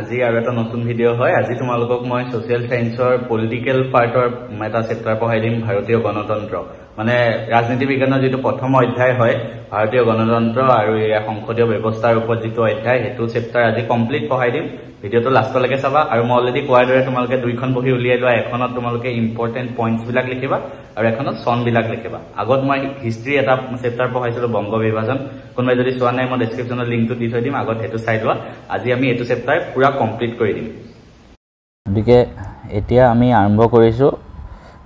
আজি আৰু এটা নতুন ভিডিঅ' হয় আজি তোমালোকক মই সোশ্যাল সায়েন্সৰ পলিটিক্যাল পাৰ্টৰ এটা চেপ্টাৰ পঢ়াই দিম ভাৰতীয় গণতন্ত্ৰ মানে ৰাজনীতি বিজ্ঞানৰ যেটো প্ৰথম অধ্যায় হয় ভাৰতীয় গণতন্ত্ৰ আৰু ইয়াৰ সংসদীয় ব্যৱস্থাৰ ওপৰত যেটো অধ্যায় হেতু চেপ্টাৰ আজি কমপ্লিট পঢ়াই দিম ভিডিঅ'টো লাষ্টলৈকে চাবা আৰু মই অলৰেডি কোৱাৰ দৰে তোমালোকে দুইখন বহি উলিয়াই লোৱা এখনত তোমালোকে ইম্পৰ্টেন্ট পইণ্টছ বিলাক লিখিবা আৰু এখনত সন বিলাক লিখিবা আগত মই হিষ্ট্ৰী এটা চেপ্টাৰ পঢ়াইছিলো বংগ বিভাজন কোনবাই যদি চোৱা নাই মই ডেসক্ৰিপচনত লিংকটো দি থৈ দিম আগত হেতু চাই লোৱা আজি আমি এটো চেপ্টাৰ পুৰা কমপ্লিট কৰি দিম গতিকে এতিয়া আমি আৰম্ভ কৰিছো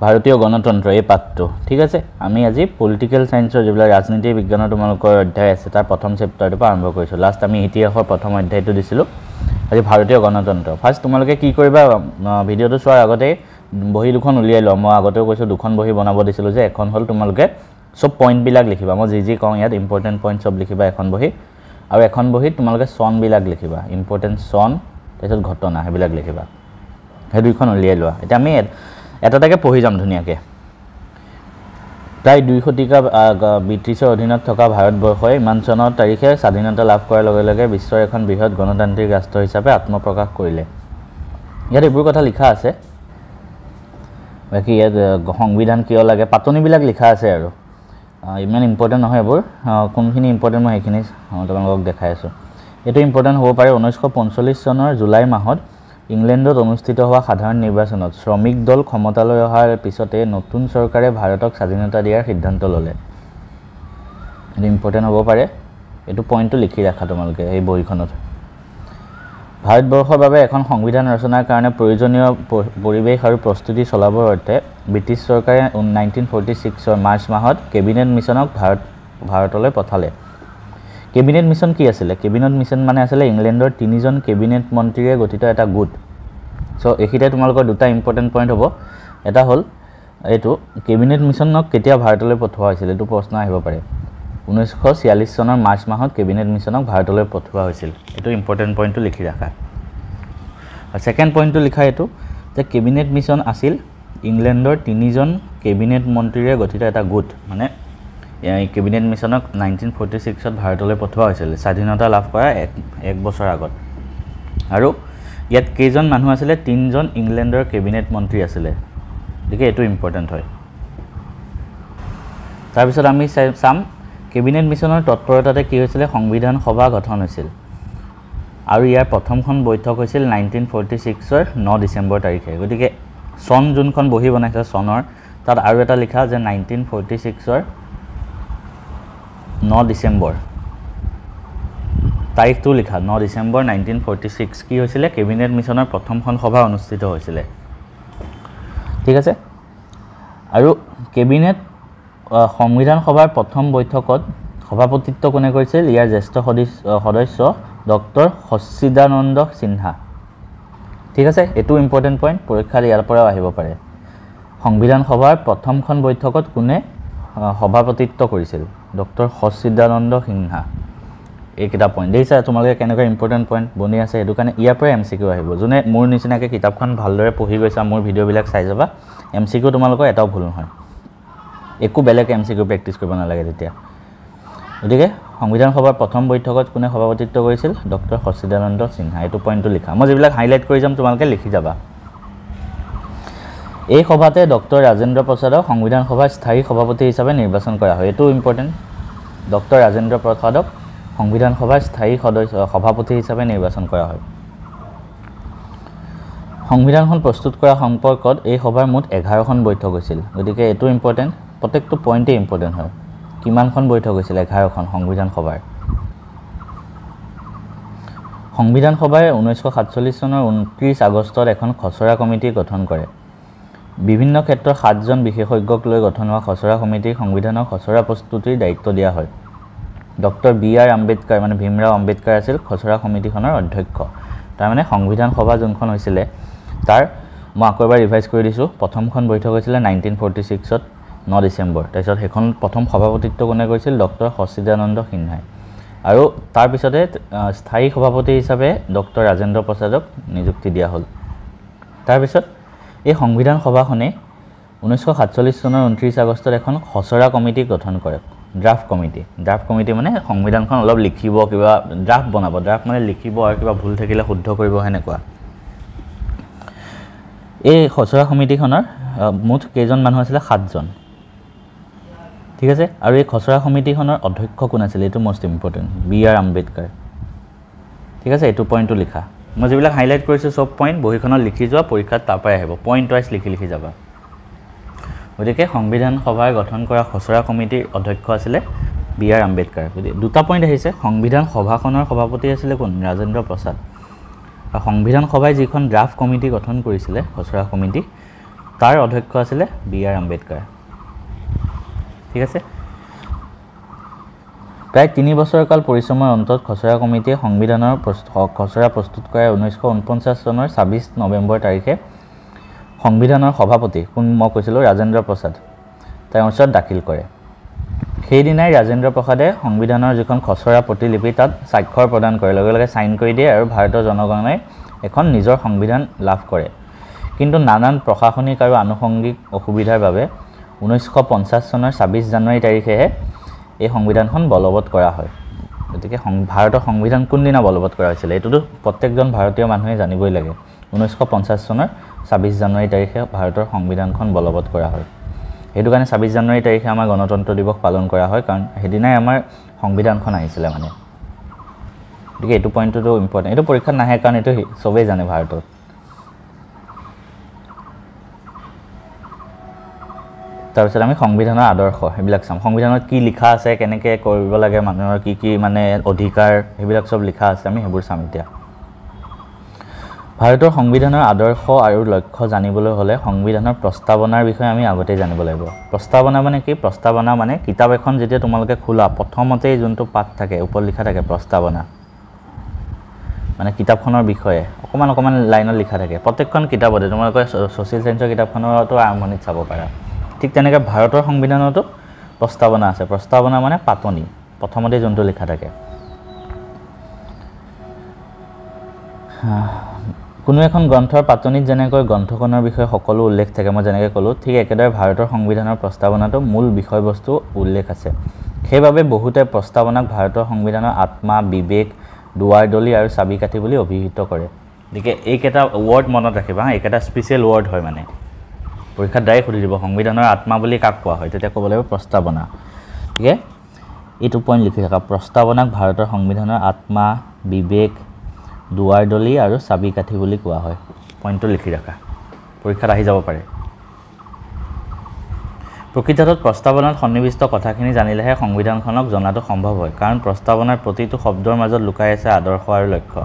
ভাৰতীয় গণতন্ত্ৰ এই পাঠটো ঠিক আছে আমি আজি পলিটিক্যাল সায়েন্সৰ যিবিলাক ৰাজনীতি বিজ্ঞানৰ তোমালোকৰ অধ্যায় আছে তাৰ প্ৰথম চেপ্টাৰটো আৰম্ভ কৰিছো লাষ্ট আমি ইতিহাসৰ প্ৰথম অধ্যায়টো দিছিলো আজি ভাৰতীয় গণতন্ত্ৰ ফাৰ্স্ট তোমালোকে কি কৰিবা ভিডিঅটো চোৱাৰ আগতে বহি দুখন উলিয়াই লওঁ মই আগতেও কৈছো দুখন বহি বনাব দিছিলো যে এখন হল তোমালোকে সব পইণ্ট বিলাক লিখিবা মই যি কওঁ ইয়াত ইম্পৰ্টেন্ট পইণ্ট সব লিখিবা এখন বহি আৰু এখন বহি তোমালোকে সন বিলাক লিখিবা ইম্পৰ্টেন্ট সন তাৰপিছত ঘটনা হেবিলাক লিখিবা হে দুইখন উলিয়াই লোৱা এটা আমি এটাটাকে পঢ়ি যাম ধুনিয়াকে প্ৰায় 2 শতিকা ব্ৰিটিছৰ অধীনত থকা ভাৰতবৰ্ষই ইমান চনৰ তাৰিখে স্বাধীনতা লাভ কৰাৰ লগে লগে বিশ্বৰ এখন বৃহৎ গণতান্ত্ৰিক ৰাষ্ট্ৰ হিচাপে আত্মপ্ৰকাশ কৰিলে ইয়াত এইবোৰ কথা লিখা আছে বাকি ইয়াত সংবিধান কিয় লাগে পাতনিবিলাক লিখা আছে আৰু ইমান ইম্পৰ্টেন্ট নহয় এবোৰ কোনখিনি ইম্পৰ্টেন্ট মই হেখিনি তোমালোকক দেখাই আছো এটো ইম্পৰ্টেন্ট হ'ব পাৰে 1945 চনৰ জুলাই মাহত ইংলেণ্ডত অনুষ্ঠিত হোৱা সাধাৰণ নিৰ্বাচনত শ্ৰমিক দল ক্ষমতালৈ অহাৰ পিছতে নতুন চৰকাৰে ভাৰতক স্বাধীনতা দিয়াৰ সিদ্ধান্ত ললে এটো ইম্পৰ্টেন্ট হ'ব পাৰে এটো পইণ্টটো লিখি ৰাখা তোমালোকে এই বহিখনত ভাৰতবৰ্ষৰ বাবে এখন সংবিধান ৰচনাৰ কাৰণে প্ৰয়োজনীয় পৰিৱেশ আৰু প্ৰস্তুতি চলাবৰ অৰ্থে ব্ৰিটিছ চৰকাৰে 1946 ৰ মাৰ্চ মাহত কেবিনেট মিছনক ভাৰতলৈ পঠালে কেবিনেট মিছন কি আছিল কেবিনেট মিছন মানে আছিল ইংলেণ্ডৰ 3জন কেবিনেট মন্ত্ৰীৰে গঠিত এটা গোট সো এখিতে তোমালোকৰ দুটা ইম্পৰ্টেন্ট পইণ্ট হ'ব এটা হল এটো কেবিনেট মিছনক কেতিয়া ভাৰতলৈ পঠোৱা হৈছিল এটো প্ৰশ্ন আহিব পাৰে 1946 চনৰ মাৰ্চ মাহত কেবিনেট মিছনক ভাৰতলৈ পঠোৱা হৈছিল এটো ইম্পৰ্টেন্ট পইণ্টটো লিখি ৰাখা আৰু সেকেন্ড পইণ্টটো লিখা এটো যে কেবিনেট মিছন আছিল ইংলেণ্ডৰ 3জন কেবিনেট মন্ত্ৰীৰে গঠিত এটা গোট মানে এই কেবিনেট মিছনক 1946 ত ভাৰতলৈ পঠোৱা হৈছিল স্বাধীনতা লাভ কৰা এক বছৰ আগত আৰু ইয়াত কেইজন মানুহ আছিল 3জন ইংলেণ্ডৰ কেবিনেট মন্ত্ৰী আছিল দেখে এটো ইম্পৰ্টেন্ট হয় তাৰ পিছত আমি সাম কেবিনেট মিছনৰ তৎপৰতাতে কি হৈছিল সংবিধান সভা গঠন হৈছিল আৰু ইয়াৰ প্ৰথমখন বৈঠক হৈছিল 1946 ৰ 9 ডিসেম্বৰ তাৰিখে গতিকে সন জুনখন বহি বনাইছে সনৰ তাত আৰু এটা লিখা যে 1946 ৰ 9 ডিসেম্বৰ তাৰিখটো লিখা 9 ডিসেম্বৰ 1946 কি হৈছিল কেবিনেট মিছনৰ প্ৰথমখন সভা অনুষ্ঠিত হৈছিল ঠিক আছে আৰু কেবিনেট সংবিধান সভাৰ প্ৰথম বৈঠকত সভাপতিত্ব কোনে কৰিছিল ইয়াৰ জ্যেষ্ঠ সদস্য ডক্টৰ সচ্চিদানন্দ সিনহা ঠিক আছে এটো ইম্পৰ্টেন্ট পইণ্ট পৰীক্ষাত ইয়াৰ পৰা আহিব পাৰে সংবিধান সভাৰ প্ৰথমখন বৈঠকত কোনে সভাপতিত্ব কৰিছিল ডক্টৰ সচ্চিদানন্দ সিনহা এই কিটা পইণ্ট দেইছা তোমালোকে কেনেকৈ ইম্পৰ্টেন্ট পইণ্ট বনি আছে এটো কাৰণে ইয়াৰ পৰা এমসিকিউ আহিব জুনে মোৰ নিচিনাকে কিতাপখন ভালদৰে পঢ়ি গৈছা মোৰ ভিডিঅ'বিলাক চাই যাবা এমসিকিউ তোমালোকৰ এটাও ভুল নহয় একো বেলেগ এমসিকিউ প্ৰেক্টিছ কৰিব নালাগে তেতিয়া গতিকে সংবিধান সভাৰ প্ৰথম বৈঠকত কোনে সভাপতিত্ব কৰিছিল ডক্টৰ সচ্চিদানন্দ সিনহা এটো পইণ্টটো লিখা মই যিবিলাক হাইলাইট কৰি যাম তোমালোকে লিখি যাবা এই সভাতে ডক্টৰ ৰাজেন্দ্ৰ প্ৰসাদক সংবিধান সভাৰ স্থায়ী সভাপতি হিচাপে নিৰ্বাচন কৰা হয় এটো ইম্পৰ্টেন্ট ডক্টৰ ৰাজেন্দ্ৰ প্ৰসাদক সংবিধান সভাৰ স্থায়ী সভাপতি হিচাপে নিৰ্বাচন কৰা হয় সংবিধানখন প্ৰস্তুত কৰা সম্পৰ্কত এই সভাৰ মুঠ 11খন বৈঠক হৈছিল গতিকে এটো ইম্পৰ্টেন্ট প্ৰত্যেকটো পইণ্টে ইম্পৰ্টেন্ট হয় কিমানখন বৈঠক হৈছিল 11খন সংবিধান সভাৰ সংবিধান সভাই 1947 চনৰ 29 আগষ্টত এখন খচৰা কমিটি গঠন কৰে বিভিন্ন ক্ষেত্ৰত 7জন বিশেষজ্ঞক লৈ গঠন হোৱা খচৰা কমিটি সংবিধানৰ খচৰা প্ৰস্তুতিৰ দায়িত্ব দিয়া হয় ডক্টৰ বি.আৰ. আম্বেদকাৰ মানে ভীমৰাও আম্বেদকাৰ আছিল খচৰা কমিটিখনৰ অধ্যক্ষ তাৰ মানে সংবিধান সভা যোনখন হৈছিল তাৰ মই আকৌ এবাৰ ৰিভাইজ কৰি দিছো প্ৰথমখন বৈঠক হৈছিল 1946 ত 9 ডিসেম্বৰ তাৰপিছত হেখন প্ৰথম সভাপতিত্ব কোনে কৰিছিল ডক্টৰ সচ্চিদানন্দ সিনহাই আৰু তাৰ পিছতে স্থায়ী সভাপতি হিচাপে ডক্টৰ ৰাজেন্দ্ৰ প্ৰসাদক নিযুক্তি দিয়া হ'ল তাৰ পিছত এই সংবিধান সভাখনে 1947 চনৰ 29 আগষ্টত এখন খচৰা কমিটি গঠন কৰে ড্ৰাফ্ট কমিটি মানে সংবিধানখন অলপ লিখিব কিবা ড্ৰাফ্ট বনাব ড্ৰাফ্ট মানে লিখিব আৰু কিবা ভুল থাকিলে শুদ্ধ কৰিব সেনেকুৱা এই খচৰা সমিতিখনৰ মুঠ কেইজন মানুহ আছিলে 7জন ঠিক আছে আৰু এই খচৰা সমিতিখনৰ অধ্যক্ষ কোন আছিল এটো মোস্ট ইম্পৰ্টেন্ট বি.আৰ. আম্বেদকাৰ ঠিক আছে এটো পইণ্টটো লিখা মই যিবিলাক হাইলাইট কৰিছো সব পইণ্ট বহিখনত লিখি যোৱা পৰীক্ষাত তাৰপৰাই আহিব পইণ্ট ওয়াইজ লিখি যাবা গতিকে সংবিধান সভাৰ গঠন কৰা খচৰা কমিটিৰ অধ্যক্ষ আছিলে বি.আৰ. আম্বেদকাৰ দুটা পইণ্ট আহিছে সংবিধান সভাখনৰ সভাপতি আছিলে কোন ৰাজেন্দ্ৰ প্ৰসাদ আৰু সংবিধান সভাই যিখন ড্ৰাফ্ট কমিটি গঠন কৰিছিলে খচৰা কমিটি তাৰ অধ্যক্ষ আছিলে বি.আৰ. আম্বেদকাৰ ঠিক আছে প্ৰায় 3 বছৰ কাল পৰিশ্ৰমৰ অন্তত খচৰা কমিটিয়ে সংবিধানৰ খচৰা প্ৰস্তুত কৰা 1949 চনৰ 26 নৱেম্বৰ তাৰিখে সংবিধানৰ সভাপতি কোন মই কৈছিলো ৰাজেন্দ্ৰ প্ৰসাদ তেওঁৰ ওচৰত দাখিল কৰে সেই দিনাই ৰাজেন্দ্ৰ প্ৰসাদে সংবিধানৰ যিখন খচৰা প্ৰতিলিপি তাত স্বাক্ষৰ প্ৰদান কৰে লগে লগে সাইন কৰি দিয়ে আৰু ভাৰতৰ জনগণে এখন নিজৰ সংবিধান লাভ কৰে কিন্তু নানান প্ৰশাসনিক আৰু আনুষংগিক অসুবিধাৰ বাবে 1950 চনৰ 26 জানুৱাৰী তাৰিখেহে এই সংবিধানখন বলবৎ কৰা হয় গতিকে ভাৰতৰ সংবিধান কোন দিনা বলবৎ কৰা হৈছিল এটোটো প্ৰত্যেকজন ভাৰতীয় মানুহে জানিবই লাগে 1950 চনৰ 26 জানুৱাৰী তাৰিখে ভাৰতৰ সংবিধানখন বলবৎ কৰা হয় এটো কাৰণে 26 জানুৱাৰী তাৰিখে আমাৰ গণতন্ত্ৰ দিৱস পালন কৰা হয় কাৰণ হেদিনাই আমাৰ সংবিধানখন আহিছিল মানে গতিকে এটো পইণ্টটো ইম্পৰ্টেন্ট এটো পৰীক্ষাত নাহে কাৰণ এটো সবেই জানে ভাৰতত তাৰপিছত আমি সংবিধানৰ আদৰ্শ হেবিলাক চাম সংবিধানত কি লিখা আছে কেনেকৈ কৰিব লাগে মানুহৰ কি মানে অধিকাৰ হেবিলাক সব লিখা আছে আমি হেবোৰ চাম এতিয়া ভাৰতৰ সংবিধানৰ আদৰ্শ আৰু লক্ষ্য জানিবলৈ হলে সংবিধানৰ প্ৰস্তাৱনাৰ বিষয়ে আমি আগতে জানিব লাগিব প্ৰস্তাৱনা মানে কি প্ৰস্তাৱনা মানে কিতাপ এখন যেতিয়া তোমালোকে খোলা প্ৰথমতে যোনটো পাঠ থাকে ওপৰত লিখা থাকে প্ৰস্তাৱনা মানে কিতাপখনৰ বিষয়ে অকমান লাইনত লিখা থাকে প্ৰত্যেকখন কিতাপতে তোমালোকে সোশ্যাল সায়েন্সৰ কিতাপখনৰটো আৰম্ভণিত চাব পাৰা ঠিক তেনেকৈ ভাৰতৰ সংবিধানতো প্ৰস্তাৱনা আছে প্ৰস্তাৱনা মানে পাতনি প্ৰথমতে যোনটো লিখা থাকে কোনো এখন গ্ৰন্থৰ পাতনিত যেনেকৈ গ্ৰন্থখনৰ বিষয়ে সকলো উল্লেখ থাকে মই যেনেকৈ ক'লো ঠিক একেদৰে ভাৰতৰ সংবিধানৰ প্ৰস্তাৱনাটো মূল বিষয়বস্তু উল্লেখ আছে সেইবাবে বহুতে প্ৰস্তাৱনাক ভাৰতৰ সংবিধানৰ আত্মা বিবেক দুৱাৰদলি আৰু চাবিকাঠি বুলি অভিহিত কৰে গতিকে এইকেইটা ৱৰ্ড মনত ৰাখিবা এইকেইটা স্পেচিয়েল ৱৰ্ড হয় মানে পৰীক্ষাত ডাইৰেক্ট সুধি দিব সংবিধানৰ আত্মা বুলি কাক কোৱা হয় তেতিয়া ক'ব লাগিব প্ৰস্তাৱনা ঠিক আছে এইটো পইণ্ট লিখি ৰাখা প্ৰস্তাৱনাক ভাৰতৰ সংবিধানৰ আত্মা বিবেক দুৱাৰদলি আৰু চাবিকাঠি বুলি কোৱা হয় পইণ্টটো লিখি ৰাখা পৰীক্ষাত আহি যাব পাৰে প্ৰকৃতত প্ৰস্তাৱনাত সন্নিবিষ্ট কথাখিনি জানিলেহে সংবিধানখনক জনাটো সম্ভৱ হয় কাৰণ প্ৰস্তাৱনাৰ প্ৰতিটো শব্দৰ মাজত লুকাই আছে আদৰ্শ আৰু লক্ষ্য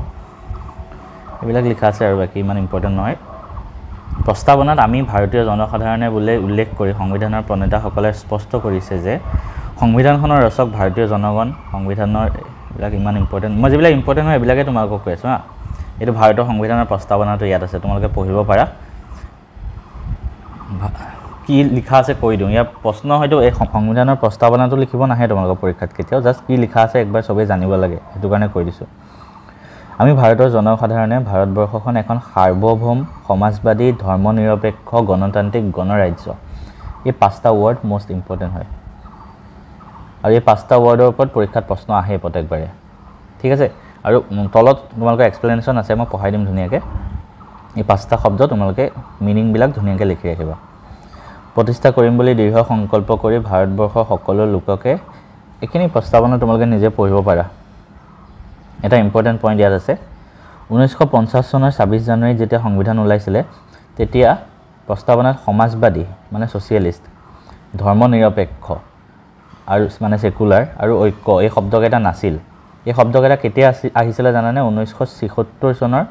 এইবিলাক লিখা আছে আৰু বাকি ইমান ইম্পৰ্টেন্ট নহয় প্ৰস্তাৱনাত আমি ভাৰতীয় জনসাধাৰণে বুলি উল্লেখ কৰি সংবিধানৰ প্ৰণেতাসকলে স্পষ্ট কৰিছে যে সংবিধানখনৰ ৰচক ভাৰতীয় জনগণ সংবিধানৰ এইবিলাক ইমান ইম্পৰ্টেন্ট মই যিবিলাক ইম্পৰ্টেন্ট হয় এইবিলাকে তোমালোকক কৈ আছো এইটো ভাৰতৰ সংবিধানৰ প্ৰস্তাৱনাটো ইয়াত আছে তোমালোকে পঢ়িব পাৰা কি লিখা আছে কৈ দিওঁ ইয়াৰ প্ৰশ্ন হয়তো এই সংবিধানৰ প্ৰস্তাৱনাটো লিখিব নাহে তোমালোকৰ পৰীক্ষাত কেতিয়াও জাষ্ট কি লিখা আছে একবাৰ সবে জানিব লাগে সেইটো কাৰণে কৈ দিছো আমি ভাৰতৰ জনসাধাৰণে ভাৰতবৰ্ষখন এখন সাৰ্বভৌম সমাজবাদী ধৰ্মনিৰপেক্ষ গণতান্ত্ৰিক গণৰাজ্য এই পাঁচটা ৱৰ্ড মোস্ট ইম্পৰ্টেন্ট হয় আৰু এই পাঁচটা ৱৰ্ডৰ ওপৰত পৰীক্ষাত প্ৰশ্ন আহে প্ৰত্যেকবাৰে ঠিক আছে আৰু তলত তোমালোকৰ এক্সপ্লেনেশ্যন আছে মই পঢ়াই দিম ধুনীয়াকৈ এই পাঁচটা শব্দ তোমালোকে মিনিংবিলাক ধুনীয়াকৈ লিখি ৰাখিবা প্ৰতিষ্ঠা কৰিম বুলি দৃঢ় সংকল্প কৰি ভাৰতবৰ্ষৰ সকলো লোককে এইখিনি প্ৰস্তাৱনা তোমালোকে নিজে পঢ়িব পাৰা এটা ইম্পৰ্টেন্ট পইণ্ট ইয়াত আছে 1950 চনৰ 26 জানুৱাৰীত যেতিয়া সংবিধান ওলাইছিলে তেতিয়া প্ৰস্তাৱনাত সমাজবাদী মানে ছ'চিয়েলিষ্ট ধৰ্মনিৰপেক্ষ আৰু মানে সেকুলাৰ আৰু ঐক্য এই শব্দকেইটা নাছিল এই শব্দকেইটা কেতিয়া আহিছিল জানানে 1976 চনৰ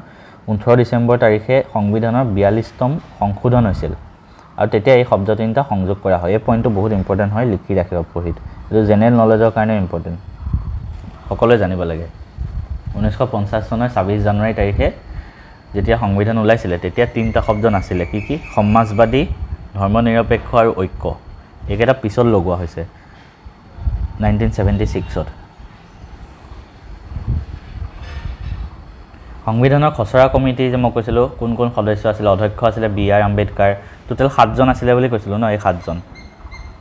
18 ডিসেম্বৰ তাৰিখে সংবিধানৰ 42তম সংশোধন হৈছিল আৰু তেতিয়া এই শব্দ তিনিটা সংযোগ কৰা হয় এই পইণ্টটো বহুত ইম্পৰ্টেন্ট হয় লিখি ৰাখিবা পঢ়িত এইটো জেনেৰেল নলেজৰ কাৰণে ইম্পৰ্টেন্ট সকলোৱে জানিব লাগে 1950 চনৰ 26 জানুৱাৰী তাৰিখে যেতিয়া সংবিধান ওলাইছিল তেতিয়া তিনিটা শব্দ নাছিল কি সমাজবাদী ধৰ্মনিৰপেক্ষ আৰু ঐক্য এইকেইটা পিছত লগোৱা হৈছে 1976ত সংবিধানৰ খচৰা কমিটি যে মই কৈছিলো কোন কোন সদস্য আছিল অধ্যক্ষ আছিল বি.আৰ. আম্বেদকাৰ টোটাল 7জন আছিল বুলি কৈছিলো ন এই 7জন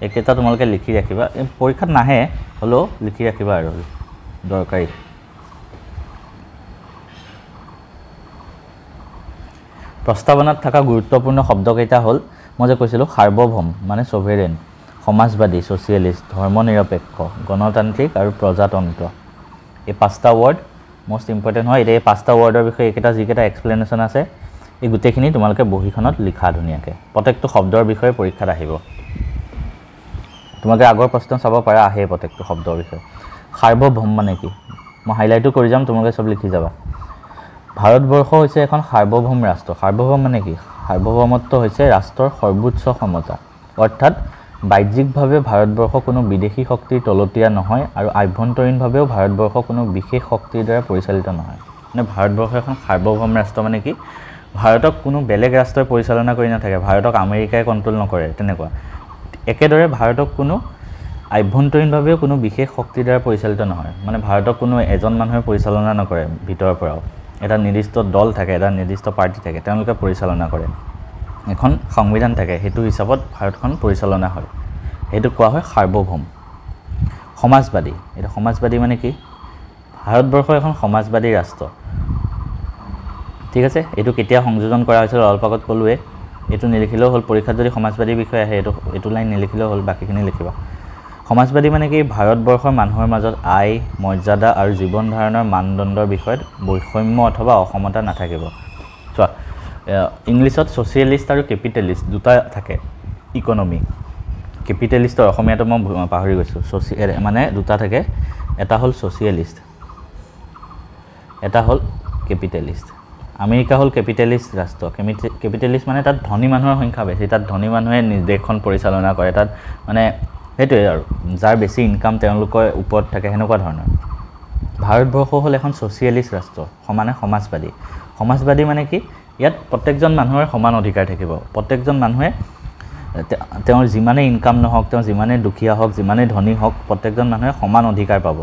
এইকেইটা তোমালোকে লিখি ৰাখিবা পৰীক্ষাত নাহে হ'লেও লিখি ৰাখিবা আৰু দৰকাৰী প্ৰস্তাৱনাত থকা গুৰুত্বপূৰ্ণ শব্দকেইটা হ'ল মই যে কৈছিলোঁ সাৰ্বভৌম মানে ছভেৰেন সমাজবাদী ছ'চিয়েলিষ্ট ধৰ্মনিৰপেক্ষ গণতান্ত্ৰিক আৰু প্ৰজাতন্ত্ৰ এই পাঁচটা ৱৰ্ড মোষ্ট ইম্পৰ্টেণ্ট হয় এতিয়া এই পাঁচটা ৱৰ্ডৰ বিষয়ে এইকেইটা যিকেইটা এক্সপ্লেনেশ্যন আছে এই গোটেইখিনি তোমালোকে বহীখনত লিখা ধুনীয়াকৈ প্ৰত্যেকটো শব্দৰ বিষয়ে পৰীক্ষাত আহিব তোমালোকে আগৰ প্ৰশ্ন চাব পাৰা আহে প্ৰত্যেকটো শব্দৰ বিষয়ে সাৰ্বভৌম মানে কি মই হাইলাইটো কৰি যাম তোমালোকে চব লিখি যাবা ভাৰতবৰ্ষ হৈছে এখন সাৰ্বভৌম ৰাষ্ট্ৰ সাৰ্বভৌম মানে কি সাৰ্বভৌমত্ব হৈছে ৰাষ্ট্ৰৰ সৰ্বোচ্চ ক্ষমতা অৰ্থাৎ বাহ্যিকভাৱে ভাৰতবৰ্ষ কোনো বিদেশী শক্তিৰ তলতীয়া নহয় আৰু আভ্যন্তৰীণভাৱেও ভাৰতবৰ্ষ কোনো বিশেষ শক্তিৰ দ্বাৰা পৰিচালিত নহয় মানে ভাৰতবৰ্ষ এখন সাৰ্বভৌম ৰাষ্ট্ৰ মানে কি ভাৰতক কোনো বেলেগ ৰাষ্ট্ৰই পৰিচালনা কৰি নাথাকে ভাৰতক আমেৰিকাই কণ্ট্ৰল নকৰে তেনেকুৱা একেদৰে ভাৰতক কোনো আভ্যন্তৰীণভাৱেও কোনো বিশেষ শক্তিৰ দ্বাৰা পৰিচালিত নহয় মানে ভাৰতক কোনো এজন মানুহে পৰিচালনা নকৰে ভিতৰৰ পৰাও এটা নিৰ্দিষ্ট দল থাকে এটা নিৰ্দিষ্ট পাৰ্টি থাকে তেওঁলোকে পৰিচালনা কৰে এখন সংবিধান থাকে সেইটো হিচাপত ভাৰতখন পৰিচালনা হয় সেইটো কোৱা হয় সাৰ্বভৌম সমাজবাদী এটা সমাজবাদী মানে কি ভাৰতবৰ্ষ এখন সমাজবাদী ৰাষ্ট্ৰ ঠিক আছে এইটো কেতিয়া সংযোজন কৰা হৈছিল অলপ আগত ক'লোৱে এইটো নিলিখিলেও হ'ল পৰীক্ষাত যদি সমাজবাদী বিষয় আহে এইটো লাইন নিলিখিলেও হ'ল বাকীখিনি লিখিবা সমাজবাদী মানে কি ভাৰতবৰ্ষৰ মানুহৰ মাজত আয় মৰ্যাদা আৰু জীৱন ধাৰণৰ মানদণ্ডৰ বিষয়ত বৈষম্য অথবা অসমতা নাথাকিব চোৱা ইংলিছত ছ'চিয়েলিষ্ট আৰু কেপিটেলিষ্ট দুটা থাকে ইকনমি কেপিটেলিষ্টৰ অসমীয়াটো মই পাহৰি গৈছোঁ মানে দুটা থাকে এটা হ'ল ছ'চিয়েলিষ্ট এটা হ'ল কেপিটেলিষ্ট আমেৰিকা হ'ল কেপিটেলিষ্ট ৰাষ্ট্ৰ কেপিটেলিষ্ট মানে তাত ধনী মানুহৰ সংখ্যা বেছি তাত ধনী মানুহে দেশখন পৰিচালনা কৰে তাত মানে সেইটোৱে আৰু যাৰ বেছি ইনকাম তেওঁলোকৰ ওপৰত থাকে সেনেকুৱা ধৰণৰ ভাৰতবৰ্ষ হ'ল এখন ছ'চিয়েলিষ্ট ৰাষ্ট্ৰ সমানে সমাজবাদী মানে কি ইয়াত প্ৰত্যেকজন মানুহৰ সমান অধিকাৰ থাকিব প্ৰত্যেকজন মানুহে তেওঁৰ যিমানেই ইনকাম নহওক তেওঁ যিমানেই দুখীয়া হওক যিমানেই ধনী হওক প্ৰত্যেকজন মানুহে সমান অধিকাৰ পাব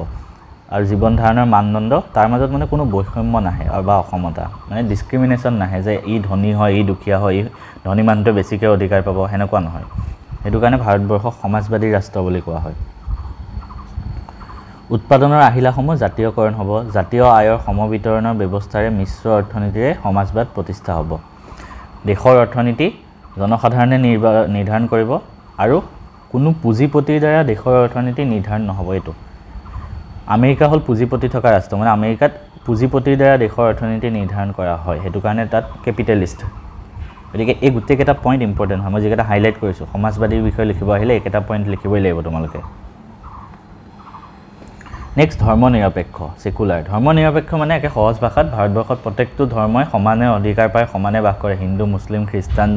আৰু জীৱন ধাৰণৰ মানদণ্ড তাৰ মাজত মানে কোনো বৈষম্য নাহে বা অসমতা মানে ডিছক্ৰিমিনেশ্যন নাহে যে ই ধনী হয় ই দুখীয়া হয় ই ধনী মানুহটোৱে বেছিকৈ অধিকাৰ পাব সেনেকুৱা নহয় সেইটো কাৰণে ভাৰতবৰ্ষক সমাজবাদী ৰাষ্ট্ৰ বুলি কোৱা হয় উৎপাদনৰ আহিলাসমূহ জাতীয়কৰণ হ'ব জাতীয় আয়ৰ সমবিতৰণৰ ব্যৱস্থাৰে মিশ্ৰ অৰ্থনীতিৰে সমাজবাদ প্ৰতিষ্ঠা হ'ব দেশৰ অৰ্থনীতি জনসাধাৰণে নিৰ্ধাৰণ কৰিব আৰু কোনো পুঁজিপতিৰ দ্বাৰা দেশৰ অৰ্থনীতি নিৰ্ধাৰণ নহ'ব এইটো আমেৰিকা হ'ল পুঁজিপতি থকা ৰাষ্ট্ৰ মানে আমেৰিকাত পুঁজিপতিৰ দ্বাৰা দেশৰ অৰ্থনীতি নিৰ্ধাৰণ কৰা হয় সেইটো কাৰণে তাত কেপিটেলিষ্ট গতিকে এই গোটেইকেইটা পইণ্ট ইম্পৰ্টেণ্ট হয় মই যিকেইটা হাইলাইট কৰিছোঁ সমাজবাদীৰ বিষয়ে লিখিব আহিলে এইকেইটা পইণ্ট লিখিবই লাগিব তোমালোকে নেক্সট ধৰ্মনিৰপেক্ষ ছেকুলাৰ ধৰ্মনিৰপেক্ষ মানে একে সহজ ভাষাত ভাৰতবৰ্ষত প্ৰত্যেকটো ধৰ্মই সমানে অধিকাৰ পায় সমানে বাস কৰে হিন্দু মুছলিম খ্ৰীষ্টান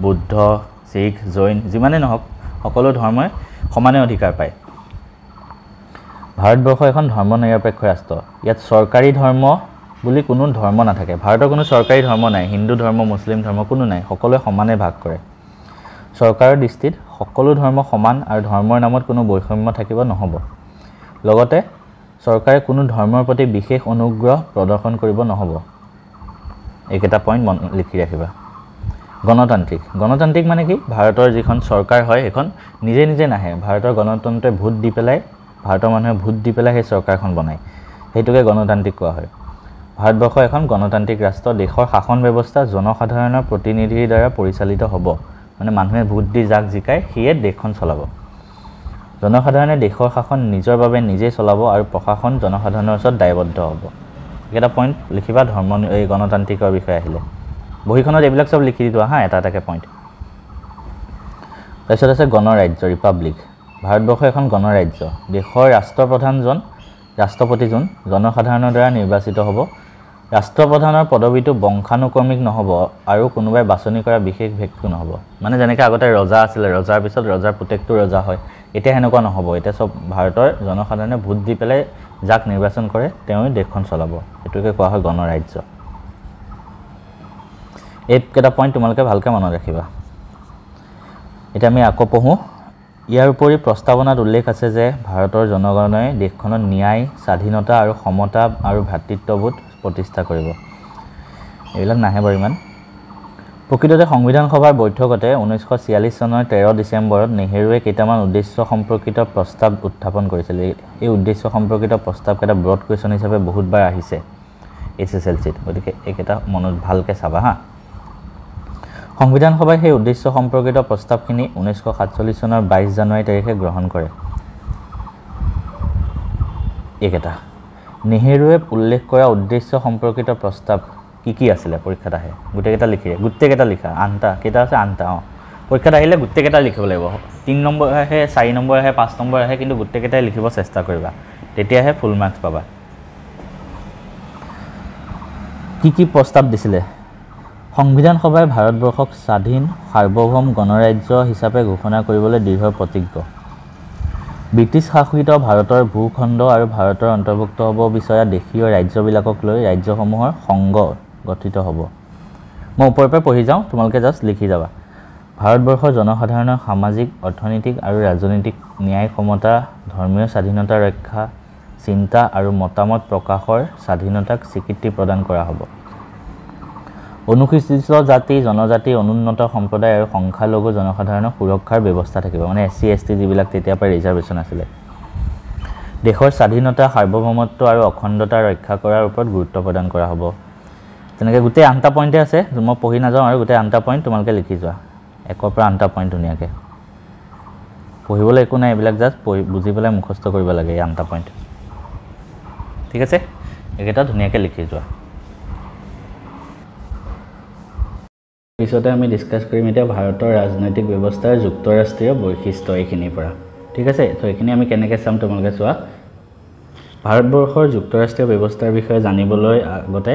বুদ্ধ শিখ জৈন যিমানেই নহওক সকলো ধৰ্মই সমানে অধিকাৰ পায় ভাৰতবৰ্ষ এখন ধৰ্মনিৰপেক্ষ ৰাষ্ট্ৰ ইয়াত চৰকাৰী ধৰ্ম বুলি কোনো ধৰ্ম নাথাকে ভাৰতৰ কোনো চৰকাৰী ধৰ্ম নাই হিন্দু ধৰ্ম মুছলিম ধৰ্ম কোনো নাই সকলোৱে সমানে ভাগ কৰে চৰকাৰৰ দৃষ্টিত সকলো ধৰ্ম সমান আৰু ধৰ্মৰ নামত কোনো বৈষম্য থাকিব নহ'ব লগতে চৰকাৰে কোনো ধৰ্মৰ প্ৰতি বিশেষ অনুগ্ৰহ প্ৰদৰ্শন কৰিব নহ'ব এইকেইটা পইণ্ট লিখি ৰাখিবা গণতান্ত্ৰিক মানে কি ভাৰতৰ যিখন চৰকাৰ হয় সেইখন নিজে নিজে নাহে ভাৰতৰ গণতন্ত্ৰই ভোট দি পেলাই ভাৰতৰ মানুহে ভোট দি পেলাই সেই চৰকাৰখন বনায় সেইটোকে গণতান্ত্ৰিক কোৱা হয় ভাৰতবৰ্ষ এখন গণতান্ত্ৰিক ৰাষ্ট্ৰ দেশৰ শাসন ব্যৱস্থা জনসাধাৰণৰ প্ৰতিনিধিৰ দ্বাৰা পৰিচালিত হ'ব মানে মানুহে ভোট দি যাক জিকায় সিয়ে দেশখন চলাব জনসাধাৰণে দেশৰ শাসন নিজৰ বাবে নিজেই চলাব আৰু প্ৰশাসন জনসাধাৰণৰ ওচৰত দায়বদ্ধ হ'ব এইকেইটা পইণ্ট লিখিবা এই গণতান্ত্ৰিকৰ বিষয়ে আহিলে বহীখনত এইবিলাক চব লিখি দিবা হা এটা এটাকৈ পইণ্ট তাৰপিছত আছে গণৰাজ্য ৰিপাব্লিক ভাৰতবৰ্ষ এখন গণৰাজ্য দেশৰ ৰাষ্ট্ৰপতিজন জনসাধাৰণৰ দ্বাৰা নিৰ্বাচিত হ'ব ৰাষ্ট্ৰপ্ৰধানৰ পদবীটো বংশানুক্ৰমিক নহ'ব আৰু কোনোবাই বাছনি কৰা বিশেষ ব্যক্তি নহ'ব মানে যেনেকৈ আগতে ৰজা আছিলে ৰজাৰ পিছত ৰজাৰ পুতেকটো ৰজা হয় এতিয়া সেনেকুৱা নহ'ব এতিয়া চব ভাৰতৰ জনসাধাৰণে ভোট দি পেলাই যাক নিৰ্বাচন কৰে তেওঁই দেশখন চলাব এইটোকে কোৱা হয় গণৰাজ্য এইকেইটা পইণ্ট তোমালোকে ভালকৈ মনত ৰাখিবা এতিয়া আমি আকৌ পঢ়োঁ ইয়াৰ উপৰি প্ৰস্তাৱনাত উল্লেখ আছে যে ভাৰতৰ জনগণে দেশখনত ন্যায় স্বাধীনতা আৰু সমতা আৰু ভাতৃত্ববোধ প্ৰতিষ্ঠা কৰিব এইবিলাক নাহে বাৰু ইমান প্ৰকৃততে সংবিধান সভাৰ বৈঠকতে 1946 চনৰ 13 ডিচেম্বৰত নেহেৰুৱে কেইটামান উদ্দেশ্য সম্পৰ্কিত প্ৰস্তাৱ উত্থাপন কৰিছিল। এই উদ্দেশ্য সম্পৰ্কিত প্ৰস্তাৱকেইটা ব্ৰড কুৱেশ্যন হিচাপে বহুতবাৰ আহিছে SSLCত, গতিকে এইকেইটা মনত ভালকৈ চাবা হা। সংবিধান সভাই সেই উদ্দেশ্য সম্পৰ্কিত প্ৰস্তাৱখিনি 1947 চনৰ 22 জানুৱাৰী তাৰিখে গ্ৰহণ কৰে। এইকেইটা নেহেৰুৱে উল্লেখ কৰা উদ্দেশ্য সম্পৰ্কিত প্ৰস্তাৱ কি আছিলে পৰীক্ষাত আহে, গোটেইকেইটা লিখা 8টা কেইটা আছে 8টা। পৰীক্ষাত আহিলে গোটেইকেইটা লিখিব লাগিব। 3 নম্বৰ আহে, 4 নম্বৰ আহে, 5 নম্বৰ আহে, কিন্তু গোটেইকেইটাই লিখিব চেষ্টা কৰিবা, তেতিয়াহে ফুল মাৰ্কছ পাবা। কি প্ৰস্তাৱ দিছিলে? সংবিধান সভাই ভাৰতবৰ্ষক স্বাধীন সাৰ্বভৌম গণৰাজ্য হিচাপে ঘোষণা কৰিবলৈ দৃঢ় প্ৰতিজ্ঞ। ব্ৰিটিছ শাসিত ভাৰতৰ ভূখণ্ড আৰু ভাৰতৰ অন্তৰ্ভুক্ত হ'ব বিচৰা দেশীয় ৰাজ্যবিলাকক লৈ ৰাজ্যসমূহৰ সংঘ গঠিত হ'ব। মই ওপৰৰ পৰা পঢ়ি যাওঁ, তোমালোকে জাষ্ট লিখি যাবা। ভাৰতবৰ্ষৰ জনসাধাৰণৰ সামাজিক, অৰ্থনৈতিক আৰু ৰাজনৈতিক ন্যায়, সমতা, ধৰ্মীয় স্বাধীনতা ৰক্ষা, চিন্তা আৰু মতামত প্ৰকাশৰ স্বাধীনতাক স্বীকৃতি প্ৰদান কৰা হ'ব। অনুসূচিত জাতি, জনজাতি, অনুন্নত সম্প্ৰদায় আৰু সংখ্যালঘু জনসাধাৰণৰ সুৰক্ষাৰ ব্যৱস্থা থাকিব, মানে SC ST যিবিলাক তেতিয়াৰ পৰা ৰিজাৰ্ভেশ্যন আছিলে। দেশৰ স্বাধীনতা, সাৰ্বভৌমত্ব আৰু অখণ্ডতা ৰক্ষা কৰাৰ ওপৰত গুৰুত্ব প্ৰদান কৰা হ'ব। তেনেকৈ গোটেই 8টা পইণ্টে আছে, মই পঢ়ি নাযাওঁ আৰু গোটেই 8টা পইণ্ট তোমালোকে লিখি যোৱা, 1ৰ পৰা 8টা পইণ্ট ধুনীয়াকৈ। পঢ়িবলৈ একো নাই, এইবিলাক জাষ্ট বুজি পেলাই মুখস্থ কৰিব লাগে, এই 8টা পইণ্ট। ঠিক আছে, এইকেইটা ধুনীয়াকৈ লিখি যোৱা। পিছতে আমি ডিছকাছ কৰিম এতিয়া ভাৰতৰ ৰাজনৈতিক ব্যৱস্থাৰ যুক্তৰাষ্ট্ৰীয় বৈশিষ্ট্য এইখিনিৰ পৰা। ঠিক আছে, তো এইখিনি আমি কেনেকৈ চাম তোমালোকে চোৱা। ভাৰতবৰ্ষৰ যুক্তৰাষ্ট্ৰীয় ব্যৱস্থাৰ বিষয়ে জানিবলৈ আগতে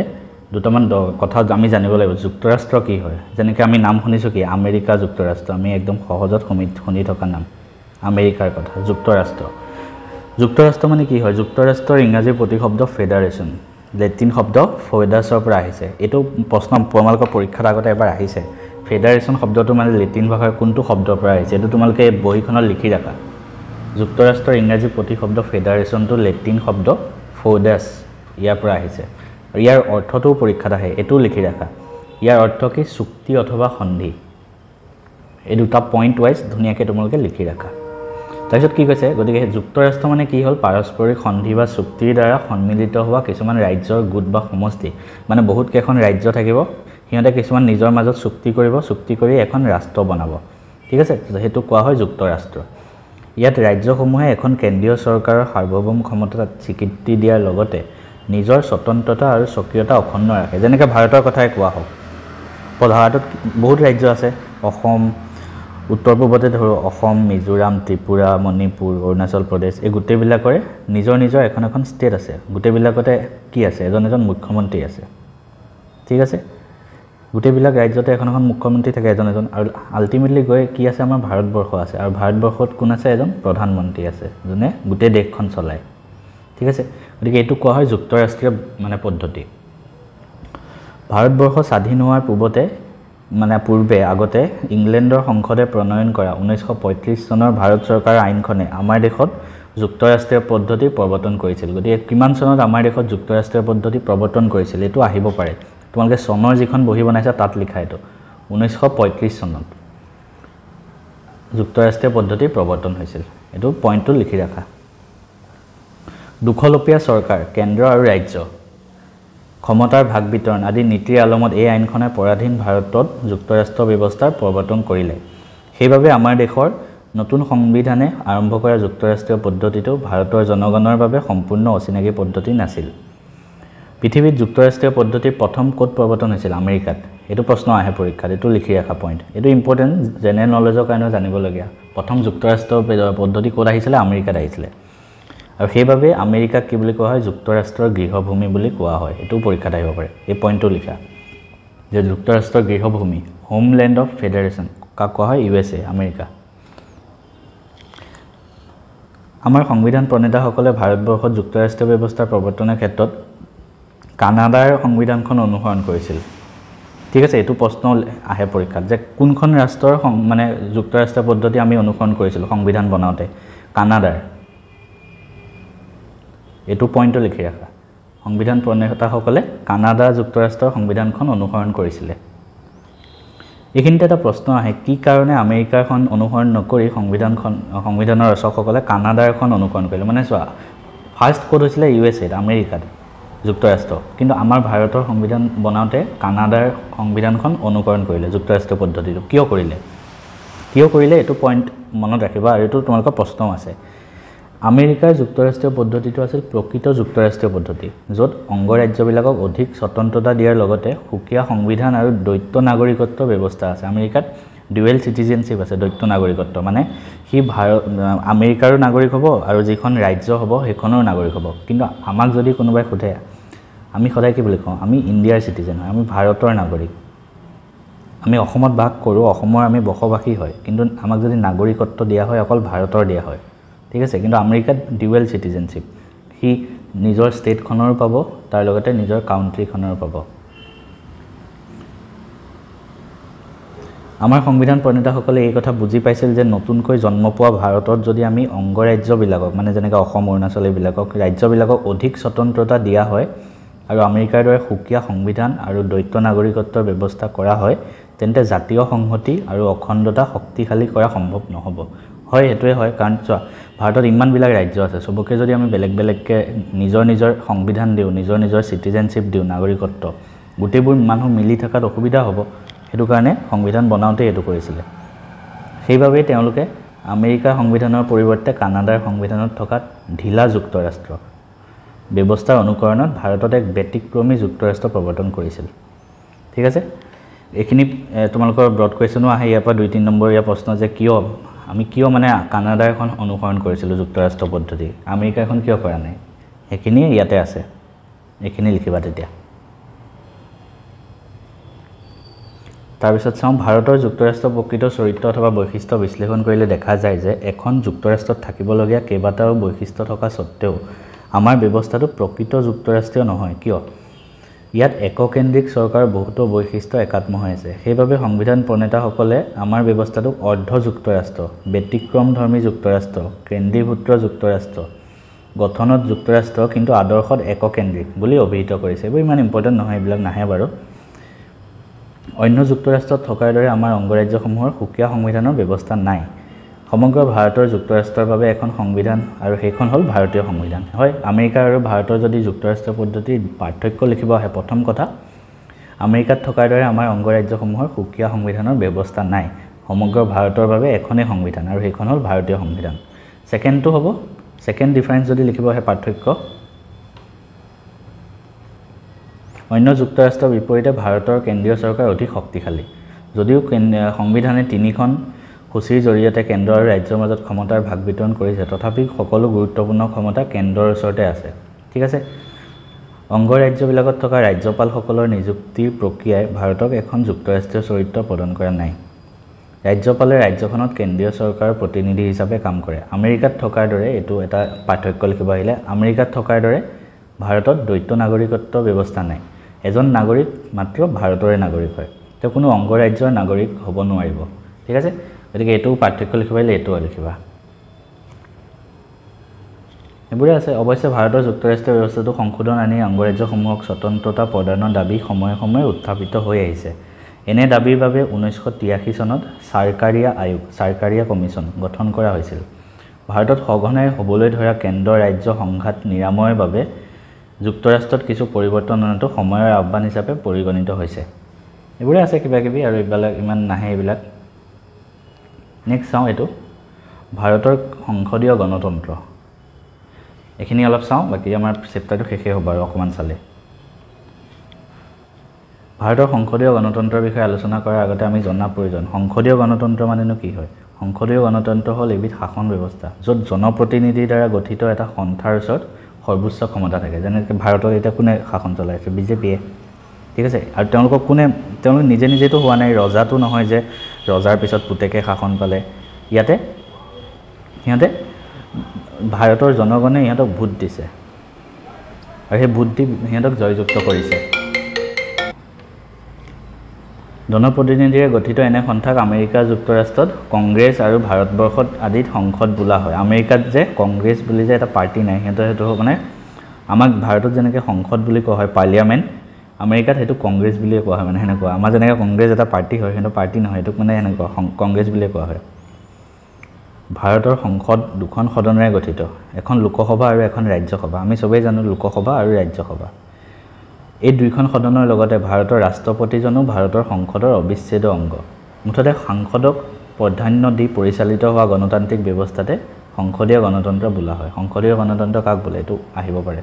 দুটামান কথা আমি জানিব লাগিব। যুক্তৰাষ্ট্ৰ কি হয়? যেনেকৈ আমি নাম শুনিছোঁ কি আমেৰিকা যুক্তৰাষ্ট্ৰ, আমি একদম সহজত শুনি থকা নাম আমেৰিকাৰ কথা। যুক্তৰাষ্ট্ৰ মানে কি হয়? যুক্তৰাষ্ট্ৰৰ ইংৰাজী প্ৰতিশব্দ ফেডাৰেশ্যন, লেটিন শব্দ ফেডাছৰ পৰা আহিছে। এইটো প্ৰশ্ন তোমালোকৰ পৰীক্ষাৰ আগতে এবাৰ আহিছে। ফেডাৰেশ্যন শব্দটো মানে লেটিন ভাষাৰ কোনটো শব্দৰ পৰা আহিছে, এইটো তোমালোকে বহীখনত লিখি ৰাখা। যুক্তৰাষ্ট্ৰৰ ইংৰাজী প্ৰতিশব্দ ফেডাৰেশ্যনটো লেটিন শব্দ ফৌডাছ, ইয়াৰ পৰা আহিছে। আৰু ইয়াৰ অৰ্থটোও পৰীক্ষাত আহে, এইটোও লিখি ৰাখা। ইয়াৰ অৰ্থ কি? চুক্তি অথবা সন্ধি। এই দুটা পইণ্ট ৱাইজ ধুনীয়াকৈ তোমালোকে লিখি ৰাখা। তাৰপিছত কি কৈছে? গতিকে যুক্তৰাষ্ট্ৰ মানে কি হ'ল? পাৰস্পৰিক সন্ধি বা চুক্তিৰ দ্বাৰা সন্মিলিত হোৱা কিছুমান ৰাজ্যৰ গোট বা সমষ্টি। মানে বহুত কেইখন ৰাজ্য থাকিব, সিহঁতে কিছুমান নিজৰ মাজত চুক্তি কৰিব, চুক্তি কৰি এখন ৰাষ্ট্ৰ বনাব। ঠিক আছে, সেইটো কোৱা হয় যুক্তৰাষ্ট্ৰ। ইয়াত ৰাজ্যসমূহে এখন কেন্দ্ৰীয় চৰকাৰৰ সাৰ্বভৌম ক্ষমতাত স্বীকৃতি দিয়াৰ লগতে নিজৰ স্বতন্ত্ৰতা আৰু স্বকীয়তা অক্ষুণ্ণ ৰাখে। যেনেকৈ ভাৰতৰ কথাই কোৱা হওক, ভাৰতত বহুত ৰাজ্য আছে। অসম, উত্তৰ পূবতে ধৰোঁ অসম, মিজোৰাম, ত্ৰিপুৰা, মণিপুৰ, অৰুণাচল প্ৰদেশ, এই গোটেইবিলাকৰে নিজৰ এখন ষ্টেট আছে। গোটেইবিলাকতে কি আছে? এজন মুখ্যমন্ত্ৰী আছে। ঠিক আছে, গোটেইবিলাক ৰাজ্যতে এখন মুখ্যমন্ত্ৰী থাকে, এজন আৰু আল্টিমেটলি গৈ কি আছে? আমাৰ ভাৰতবৰ্ষ আছে, আৰু ভাৰতবৰ্ষত কোন আছে? এজন প্ৰধানমন্ত্ৰী আছে, যোনে গোটেই দেশখন চলায়। ঠিক আছে, গতিকে এইটো কোৱা হয় যুক্তৰাষ্ট্ৰীয় পদ্ধতি। ভাৰতবৰ্ষ স্বাধীন হোৱাৰ পূৰ্বে আগতে ইংলেণ্ডৰ সংসদে প্ৰণয়ন কৰা 1935 চনৰ ভাৰত চৰকাৰৰ আইনখনে আমাৰ দেশত যুক্তৰাষ্ট্ৰীয় পদ্ধতি প্ৰৱৰ্তন কৰিছিল। গতিকে কিমান চনত আমাৰ দেশত যুক্তৰাষ্ট্ৰীয় পদ্ধতি প্ৰৱৰ্তন কৰিছিল এইটো আহিব পাৰে। তোমালোকে চনৰ যিখন বহি বনাইছা তাত লিখা, এইটো 1935 চনত যুক্তৰাষ্ট্ৰীয় পদ্ধতি প্ৰৱৰ্তন হৈছিল। এইটো পইণ্টটো লিখি ৰাখা। দুখলপীয়া চৰকাৰ, কেন্দ্ৰ আৰু ৰাজ্য, ক্ষমতাৰ ভাগ বিতৰণ আদি নীতিৰ আলমত এই আইনখনে পৰাধীন ভাৰতত যুক্তৰাষ্ট্ৰ ব্যৱস্থাৰ প্ৰৱৰ্তন কৰিলে। সেইবাবে আমাৰ দেশৰ নতুন সংবিধানে আৰম্ভ কৰা যুক্তৰাষ্ট্ৰীয় পদ্ধতিটো ভাৰতৰ জনগণৰ বাবে সম্পূৰ্ণ অচিনাকি পদ্ধতি নাছিল। পৃথিৱীত যুক্তৰাষ্ট্ৰীয় পদ্ধতিৰ প্ৰথম ক'ত প্ৰৱৰ্তন হৈছিল? আমেৰিকাত। এইটো প্ৰশ্ন আহে পৰীক্ষাত, এইটো লিখি ৰাখা পইণ্ট। এইটো ইম্পৰ্টেণ্ট, জেনেৰেল নলেজৰ কাৰণেও জানিবলগীয়া। প্ৰথম যুক্তৰাষ্ট্ৰীয় পদ্ধতি ক'ত আহিছিলে? আমেৰিকাত আহিছিলে। আৰু সেইবাবে আমেৰিকাক কি বুলি কোৱা হয়? যুক্তৰাষ্ট্ৰৰ গৃহভূমি বুলি কোৱা হয়। এইটোও পৰীক্ষাত আহিব পাৰে, এই পইণ্টটো লিখা যে যুক্তৰাষ্ট্ৰৰ গৃহভূমি, হোমলেণ্ড অফ ফেডাৰেশ্যন কাক কোৱা হয়? USA, America. আমাৰ সংবিধান প্ৰণেতাসকলে ভাৰতবৰ্ষত যুক্তৰাষ্ট্ৰীয় ব্যৱস্থাৰ প্ৰৱৰ্তনৰ ক্ষেত্ৰত কানাডাৰ সংবিধানখন অনুসৰণ কৰিছিল। ঠিক আছে, এইটো প্ৰশ্ন আহে পৰীক্ষাত যে কোনখন ৰাষ্ট্ৰৰ যুক্তৰাষ্ট্ৰীয় পদ্ধতি আমি অনুসৰণ কৰিছিলোঁ সংবিধান বনাওঁতে? কানাডাৰ। এইটো পইণ্টটো লিখি ৰাখা। সংবিধান প্ৰণেতাসকলে কানাডা যুক্তৰাষ্ট্ৰৰ সংবিধানখন অনুসৰণ কৰিছিলে। এইখিনিতে এটা প্ৰশ্ন আহে কি কাৰণে আমেৰিকাখন অনুসৰণ নকৰি সংবিধানৰ ৰচকসকলে কানাডাৰখন অনুসৰণ কৰিলে মানে চোৱা ফাৰ্ষ্ট ক'ত হৈছিলে USA আমেৰিকাত যুক্তৰাষ্ট্ৰ কিন্তু আমাৰ ভাৰতৰ সংবিধান বনাওঁতে কানাডাৰ সংবিধানখন অনুকৰণ কৰিলে যুক্তৰাষ্ট্ৰীয় পদ্ধতিটো কিয় কৰিলে এইটো পইণ্ট মনত ৰাখিবা আৰু এইটো তোমালোকৰ প্ৰশ্নও আছে আমেৰিকাৰ যুক্তৰাষ্ট্ৰীয় পদ্ধতিটো আছিল প্ৰকৃত যুক্তৰাষ্ট্ৰীয় পদ্ধতি য'ত অংগৰাজ্যবিলাকক অধিক স্বতন্ত্ৰতা দিয়াৰ লগতে সুকীয়া সংবিধান আৰু দ্বৈত নাগৰিকত্ব ব্যৱস্থা আছে আমেৰিকাত ডুৱেল চিটিজেনশ্বিপ আছে দ্বৈত নাগৰিকত্ব মানে সি আমেৰিকাৰো নাগৰিক হ'ব আৰু যিখন ৰাজ্য হ'ব সেইখনৰ নাগৰিক হ'ব কিন্তু আমাক যদি কোনোবাই সোধে আমি সদায় কি বুলি কওঁ আমি ইণ্ডিয়াৰ চিটিজেন হয় আমি ভাৰতৰ নাগৰিক আমি অসমত বাস কৰোঁ অসমৰ আমি বসবাসী হয় কিন্তু আমাক যদি নাগৰিকত্ব দিয়া হয় অকল ভাৰতৰ দিয়া হয় ঠিক আছে কিন্তু আমেৰিকাত ডুৱেল চিটিজেনশ্বিপ সি নিজৰ ষ্টেটখনৰো পাব তাৰ লগতে নিজৰ কাউণ্ট্ৰিখনৰো পাব আমাৰ সংবিধান প্ৰণেতাসকলে এই কথা বুজি পাইছিল যে নতুনকৈ জন্ম পোৱা ভাৰতত যদি আমি অংগৰাজ্যবিলাকক মানে যেনেকৈ অসম অৰুণাচল এইবিলাকক ৰাজ্যবিলাকক অধিক স্বতন্ত্ৰতা দিয়া হয় আৰু আমেৰিকাৰ দৰে সুকীয়া সংবিধান আৰু দ্বৈত নাগৰিকত্বৰ ব্যৱস্থা কৰা হয় তেন্তে জাতীয় সংহতি আৰু অখণ্ডতা শক্তিশালী কৰা সম্ভৱ নহ'ব হয় সেইটোৱে হয় কাৰণ চোৱা ভাৰতত ইমানবিলাক ৰাজ্য আছে সবকে যদি আমি বেলেগকৈ নিজৰ সংবিধান দিওঁ নিজৰ চিটিজেনশ্বিপ দিওঁ নাগৰিকত্ব গোটেইবোৰ মানুহ মিলি থকাত অসুবিধা হ'ব সেইটো কাৰণে সংবিধান বনাওঁতে এইটো কৰিছিলে সেইবাবেই তেওঁলোকে আমেৰিকাৰ সংবিধানৰ পৰিৱৰ্তে কানাডাৰ সংবিধানত থকা ঢিলা যুক্তৰাষ্ট্ৰ ব্যৱস্থাৰ অনুকৰণত ভাৰতত এক ব্যতিক্ৰমী যুক্তৰাষ্ট্ৰ প্ৰৱৰ্তন কৰিছিল ঠিক আছে এইখিনি তোমালোকৰ ব্ৰড কুৱেশ্যনো আহে ইয়াৰ পৰা 2-3 নম্বৰ ইয়াৰ প্ৰশ্ন যে আমি কিয় মানে কানাডাৰ এখন অনুসৰণ কৰিছিলোঁ যুক্তৰাষ্ট্ৰ পদ্ধতি আমেৰিকা এখন কিয় কৰা নাই সেইখিনি ইয়াতে আছে এইখিনি লিখিবা তেতিয়া তাৰপিছত চাওঁ ভাৰতৰ যুক্তৰাষ্ট্ৰ প্ৰকৃত চৰিত্ৰ অথবা বৈশিষ্ট্য বিশ্লেষণ কৰিলে দেখা যায় যে এখন যুক্তৰাষ্ট্ৰত থাকিবলগীয়া কেইবাটাও বৈশিষ্ট্য থকা সত্ত্বেও আমাৰ ব্যৱস্থাটো প্ৰকৃত যুক্তৰাষ্ট্ৰীয় নহয় কিয় ইয়াত এককেন্দ্ৰিক চৰকাৰৰ বহুতো বৈশিষ্ট্য একাত্ম হৈ আছে সেইবাবে সংবিধান প্ৰণেতাসকলে আমাৰ ব্যৱস্থাটোক অৰ্ধ যুক্তৰাষ্ট্ৰ ব্যতিক্ৰমধৰ্মী যুক্তৰাষ্ট্ৰ কেন্দ্ৰীভূত যুক্তৰাষ্ট্ৰ গঠনত যুক্তৰাষ্ট্ৰ কিন্তু আদৰ্শত এককেন্দ্ৰিক বুলি অভিহিত কৰিছে এইবোৰ ইমান ইম্পৰ্টেণ্ট নহয় এইবিলাক নাহে বাৰু অন্য যুক্তৰাষ্ট্ৰত থকাৰ দৰে আমাৰ অংগৰাজ্যসমূহৰ সুকীয়া সংবিধানৰ ব্যৱস্থা নাই সমগ্ৰ ভাৰতৰ যুক্তৰাষ্ট্ৰৰ বাবে এখন সংবিধান আৰু সেইখন হ'ল ভাৰতীয় সংবিধান হয় আমেৰিকা আৰু ভাৰতৰ যদি যুক্তৰাষ্ট্ৰীয় পদ্ধতিৰ পাৰ্থক্য লিখিব আহে প্ৰথম কথা আমেৰিকাত থকাৰ দৰে আমাৰ অংগৰাজ্যসমূহৰ সুকীয়া সংবিধানৰ ব্যৱস্থা নাই সমগ্ৰ ভাৰতৰ বাবে এখনেই সংবিধান আৰু সেইখন হ'ল ভাৰতীয় সংবিধান ছেকেণ্ডটো হ'ব ছেকেণ্ড ডিফাৰেন্স যদি লিখিব আহে পাৰ্থক্য অন্য যুক্তৰাষ্ট্ৰৰ বিপৰীতে ভাৰতৰ কেন্দ্ৰীয় চৰকাৰ অধিক শক্তিশালী যদিও সংবিধানে 3খন সূচীৰ জৰিয়তে কেন্দ্ৰ আৰু ৰাজ্যৰ মাজত ক্ষমতাৰ ভাগ বিতৰণ কৰিছে তথাপি সকলো গুৰুত্বপূৰ্ণ ক্ষমতা কেন্দ্ৰৰ ওচৰতে আছে ঠিক আছে অংগৰাজ্যবিলাকত থকা ৰাজ্যপালসকলৰ নিযুক্তিৰ প্ৰক্ৰিয়াই ভাৰতক এখন যুক্তৰাষ্ট্ৰীয় চৰিত্ৰ প্ৰদান কৰা নাই ৰাজ্যপালে ৰাজ্যখনত কেন্দ্ৰীয় চৰকাৰৰ প্ৰতিনিধি হিচাপে কাম কৰে আমেৰিকাত থকাৰ দৰে এইটো এটা পাৰ্থক্য লিখিব আহিলে আমেৰিকাত থকাৰ দৰে ভাৰতত দ্বৈত নাগৰিকত্ব ব্যৱস্থা নাই এজন নাগৰিক মাত্ৰ ভাৰতৰে নাগৰিক হয় তেওঁ কোনো অংগৰাজ্যৰ নাগৰিক হ'ব নোৱাৰিব ঠিক আছে গতিকে এইটো পাৰ্থক্য লিখিব আহিলে এইটো লিখিবা এইবোৰে আছে অৱশ্যে ভাৰতৰ যুক্তৰাষ্ট্ৰীয় ব্যৱস্থাটো সংশোধন আনি অংগৰাজ্যসমূহক স্বতন্ত্ৰতা প্ৰদানৰ দাবী সময়ে সময়ে উত্থাপিত হৈ আহিছে এনে দাবীৰ বাবে 1983 চনত চাৰকাৰীয়া কমিশ্যন গঠন কৰা হৈছিল ভাৰতত সঘনাই হ'বলৈ ধৰা কেন্দ্ৰ ৰাজ্য সংঘাত নিৰাময়ৰ বাবে যুক্তৰাষ্ট্ৰত কিছু পৰিৱৰ্তন অনাটো সময়ৰ আহ্বান হিচাপে পৰিগণিত হৈছে এইবোৰে আছে কিবা কিবি আৰু এইবিলাক ইমান নাহে এইবিলাক নেক্সট চাওঁ এইটো ভাৰতৰ সংসদীয় গণতন্ত্ৰ এইখিনি অলপ চাওঁ বাকী আমাৰ চেপ্টাৰটো শেষে হ'ব আৰু অকণমান চালে ভাৰতৰ সংসদীয় গণতন্ত্ৰৰ বিষয়ে আলোচনা কৰাৰ আগতে আমি জনা প্ৰয়োজন সংসদীয় গণতন্ত্ৰ মানেনো কি হয় সংসদীয় গণতন্ত্ৰ হ'ল এবিধ শাসন ব্যৱস্থা য'ত জনপ্ৰতিনিধিৰ দ্বাৰা গঠিত এটা সন্থাৰ ওচৰত সৰ্বোচ্চ ক্ষমতা থাকে যেনেকৈ ভাৰতত এতিয়া কোনে শাসন চলাইছে বিজেপিয়ে ঠিক আছে আৰু তেওঁলোক নিজেতো হোৱা নাই ৰজাটো নহয় যে ৰজাৰ পিছত পুতেকে শাসন পালে ইয়াতে সিহঁতে ভাৰতৰ জনগণে ইহঁতক ভোট দিছে আৰু সেই ভোট দি সিহঁতক জয়যুক্ত কৰিছে জনপ্ৰতিনিধিৰে গঠিত এনে সন্থাক আমেৰিকা যুক্তৰাষ্ট্ৰত কংগ্ৰেছ আৰু ভাৰতবৰ্ষত আদিত সংসদ বোলা হয় আমেৰিকাত যে কংগ্ৰেছ বুলি যে এটা পাৰ্টি নাই সিহঁতৰ সেইটো মানে আমাক ভাৰতত যেনেকৈ সংসদ বুলি কোৱা হয় পাৰ্লিয়ামেণ্ট আমেৰিকাত সেইটো কংগ্ৰেছ বুলিয়ে কোৱা হয় মানে সেনেকুৱা আমাৰ যেনেকৈ কংগ্ৰেছ এটা পাৰ্টি হয় কিন্তু পাৰ্টি নহয় এইটোক মানে সেনেকুৱা কংগ্ৰেছ বুলিয়ে কোৱা হয় ভাৰতৰ সংসদ দুখন সদনেৰে গঠিত এখন লোকসভা আৰু এখন ৰাজ্যসভা আমি সবেই জানো লোকসভা আৰু ৰাজ্যসভা এই দুইখন সদনৰ লগতে ভাৰতৰ ৰাষ্ট্ৰপতিজনো ভাৰতৰ সংসদৰ অবিচ্ছেদ্য অংগ মুঠতে সাংসদক প্ৰাধান্য দি পৰিচালিত হোৱা গণতান্ত্ৰিক ব্যৱস্থাতে সংসদীয় গণতন্ত্ৰ বোলা হয় সংসদীয় গণতন্ত্ৰ কাক বোলে এইটো আহিব পাৰে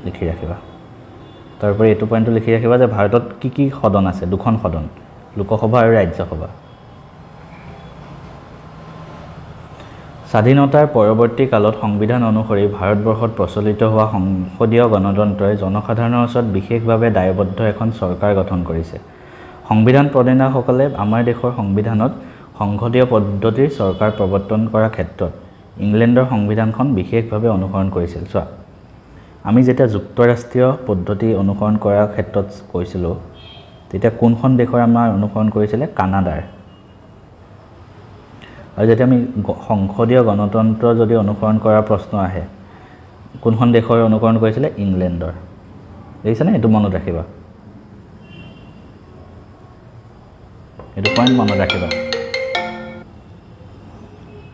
লিখি ৰাখিবা তাৰপৰে এইটো পয়েন্টটো লিখি ৰাখিবা যে ভাৰতত কি সদন আছে দুখন সদন লোকসভা আৰু ৰাজ্যসভা স্বাধীনতাৰ পৰৱৰ্তী কালত সংবিধান অনুসৰি ভাৰতবৰ্ষত প্ৰচলিত হোৱা সংসদীয় গণতন্ত্ৰই জনসাধাৰণৰ ওচৰত বিশেষভাৱে দায়বদ্ধ এখন চৰকাৰ গঠন কৰিছে সংবিধান প্ৰণেতাসকলে আমাৰ দেশৰ সংবিধানত সংসদীয় পদ্ধতিৰ চৰকাৰ প্ৰৱৰ্তন কৰাৰ ক্ষেত্ৰত ইংলেণ্ডৰ সংবিধানখন বিশেষভাৱে অনুসৰণ কৰিছিল চোৱা আমি যেতিয়া যুক্তৰাষ্ট্ৰীয় পদ্ধতি অনুসৰণ কৰাৰ ক্ষেত্ৰত কৈছিলোঁ তেতিয়া কোনখন দেশৰ আমাৰ অনুসৰণ কৰিছিলে কানাডাৰ আৰু যেতিয়া আমি সংসদীয় গণতন্ত্ৰ যদি অনুসৰণ কৰাৰ প্ৰশ্ন আহে কোনখন দেশৰ অনুসৰণ কৰিছিলে ইংলেণ্ডৰ দেখিছেনে এইটো মনত ৰাখিবা এইটো পইণ্ট মনত ৰাখিবা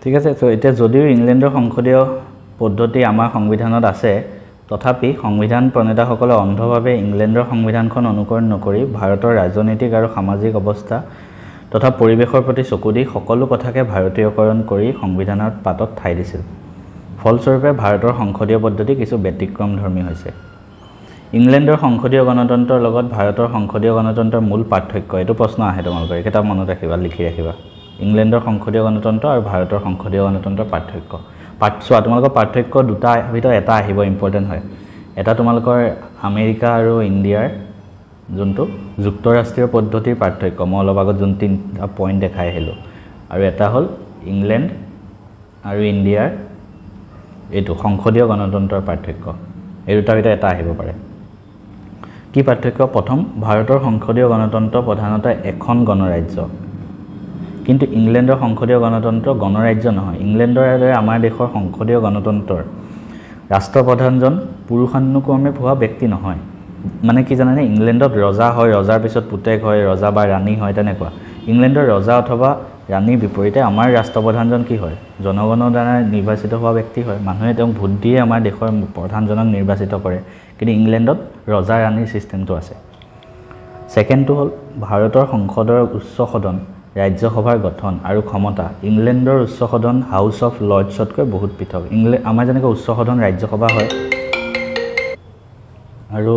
ঠিক আছে তো এতিয়া যদিও ইংলেণ্ডৰ সংসদীয় পদ্ধতি আমাৰ সংবিধানত আছে তথাপি সংবিধান প্ৰণেতাসকলে অন্ধভাৱে ইংলেণ্ডৰ সংবিধানখন অনুকৰণ নকৰি ভাৰতৰ ৰাজনৈতিক আৰু সামাজিক অৱস্থা তথা পৰিৱেশৰ প্ৰতি চকু দি সকলো কথাকে ভাৰতীয়কৰণ কৰি সংবিধানৰ পাতত ঠাই দিছিল ফলস্বৰূপে ভাৰতৰ সংসদীয় পদ্ধতি কিছু ব্যতিক্ৰমধৰ্মী হৈছে ইংলেণ্ডৰ সংসদীয় গণতন্ত্ৰৰ লগত ভাৰতৰ সংসদীয় গণতন্ত্ৰৰ মূল পাৰ্থক্য এইটো প্ৰশ্ন আহে তোমালোকৰ এটা মনত ৰাখিবা লিখি ৰাখিবা ইংলেণ্ডৰ সংসদীয় গণতন্ত্ৰ আৰু ভাৰতৰ সংসদীয় গণতন্ত্ৰৰ পাৰ্থক্য চোৱা তোমালোকৰ পাৰ্থক্য দুটা ভিতৰত এটা আহিব ইম্পৰ্টেণ্ট হয় এটা তোমালোকৰ আমেৰিকা আৰু ইণ্ডিয়াৰ যোনটো যুক্তৰাষ্ট্ৰীয় পদ্ধতিৰ পাৰ্থক্য মই অলপ আগত যোন তিনিটা পইণ্ট দেখাই আহিলোঁ আৰু এটা হ'ল ইংলেণ্ড আৰু ইণ্ডিয়াৰ এইটো সংসদীয় গণতন্ত্ৰৰ পাৰ্থক্য এই দুটাৰ ভিতৰত এটা আহিব পাৰে কি পাৰ্থক্য প্ৰথম ভাৰতৰ সংসদীয় গণতন্ত্ৰ প্ৰধানতঃ এখন গণৰাজ্য কিন্তু ইংলেণ্ডৰ সংসদীয় গণতন্ত্ৰ গণৰাজ্য নহয় ইংলেণ্ডৰ দৰে আমাৰ দেশৰ সংসদীয় গণতন্ত্ৰৰ ৰাষ্ট্ৰপ্ৰধানজন পুৰুষানুক্ৰমে হোৱা ব্যক্তি নহয় মানে কি জানেনে ইংলেণ্ডত ৰজা হয় ৰজাৰ পিছত পুতেক হয় ৰজা বা ৰাণী হয় তেনেকুৱা ইংলেণ্ডৰ ৰজা অথবা ৰাণীৰ বিপৰীতে আমাৰ ৰাষ্ট্ৰপ্ৰধানজন কি হয় জনগণৰ দ্বাৰা নিৰ্বাচিত হোৱা ব্যক্তি হয় মানুহে তেওঁক ভোট দিয়ে আমাৰ দেশৰ প্ৰধানজনক নিৰ্বাচিত কৰে কিন্তু ইংলেণ্ডত ৰজা ৰাণীৰ চিষ্টেমটো আছে ছেকেণ্ডটো হ'ল ভাৰতৰ সংসদৰ উচ্চ সদন ৰাজ্যসভাৰ গঠন আৰু ক্ষমতা ইংলেণ্ডৰ উচ্চ সদন হাউচ অফ লৰ্ডছতকৈ বহুত পৃথক আমাৰ যেনেকৈ উচ্চ সদন ৰাজ্যসভা হয় আৰু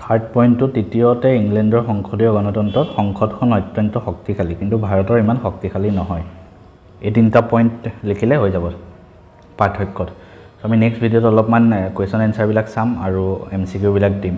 থাৰ্ড পইণ্টটো তৃতীয়তে ইংলেণ্ডৰ সংসদীয় গণতন্ত্ৰত সংসদখন অত্যন্ত শক্তিশালী কিন্তু ভাৰতৰ ইমান শক্তিশালী নহয় এই তিনিটা পইণ্ট লিখিলে হৈ যাব পাৰ্থক্যত আমি নেক্সট ভিডিঅ'ত অলপমান কুৱেশ্যন এনচাৰবিলাক চাম আৰু MCQ বিলাক দিম